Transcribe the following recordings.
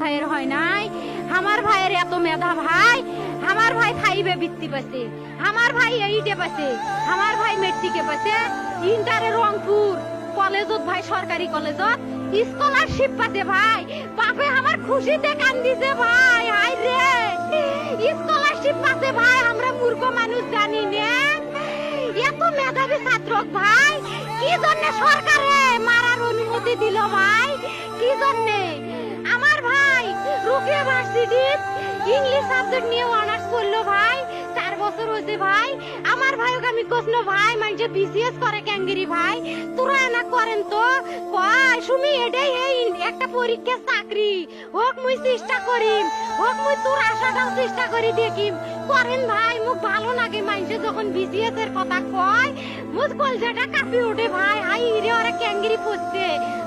ভাইয়ের হয় নাই। আমার ভাইয়ের এত মেধা ভাই, আমার ভাই 5-এ বৃত্তি পাইছে, আমার ভাই 8-এ পাইছে, আমার ভাই মেট্রিকে পাইছে, ইন্টারে রংপুর কলেজত ভাই, সরকারি কলেজত স্কলারশিপ পাইছে ভাই। বাপে আমার খুশিতে কান্দিছে ভাই, হাই রে স্কলারশিপ পাইছে ভাই। আমরা মূর্খ মানুষ জানি না এত মেধাবী ছাত্র ভাই কি জন্য সরকারে মারার অনুমতি দিল ভাই, কি জন্য? আমার ভাই রুকিয়া ভার্সিটির ইংলিশ সাবজেক্ট নিয়ে অনার্স করলো ভাই, 4 বছর হয়েছে ভাই। আমার ভাইকে আমি কইল ভাই মানে বিসিএস করে ক্যাঙ্গেরি ভাই, তোরা না করেন তো কয় সুমি এটাই এই একটা পরীক্ষা চাকরি হোক, মুই চেষ্টা করিম, হোক মুই তোর আশাটাও চেষ্টা করি দেখিম, করেন ভাই। মুখ ভালো লাগে মানুষে যখন বিসিএস এর কথা কয়, মুখ কলজাটা কাঁপি ওঠে ভাই, হাই রে ওরা ক্যাঙ্গেরি পড়ছে।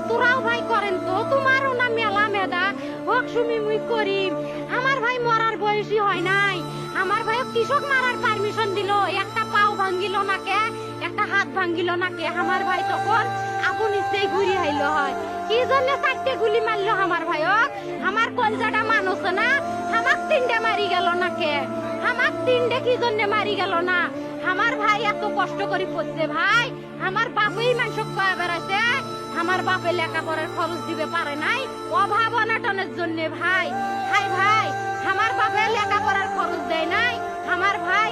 তোরাও ভাই করেন তো, তোমারও না মেলা মেধা, হোক সুমি মুই করিম। আমার ভাই মরার বয়সী হয় নাই, আমার ভাই কৃষক মারার পারমিশন দিল, একটা পাও ভাঙ্গিল না কে, একটা হাত ভাঙ্গিল না কে। আমার ভাই তখন আপন ইচ্ছেই ঘুরি আইলো হয়, কি জন্য 4টে গুলি মারলো আমার ভাইক? আমার কলজাটা মানুষ না, আমার 3টে মারি গেল না কে, আমার 3টে কি জন্য মারি গেল না? আমার ভাই এত কষ্ট করে পড়ছে ভাই, আমার বাপেই মানুষ কয়ে বেড়াইছে, আমার বাপে লেখাপড়ার খরচ দিবে পারে নাই, অভাব অনাটনের জন্য ভাই। হাই ভাই, আমার বাপে লেখাপড়ার খরচ দেয় নাই, আমার ভাই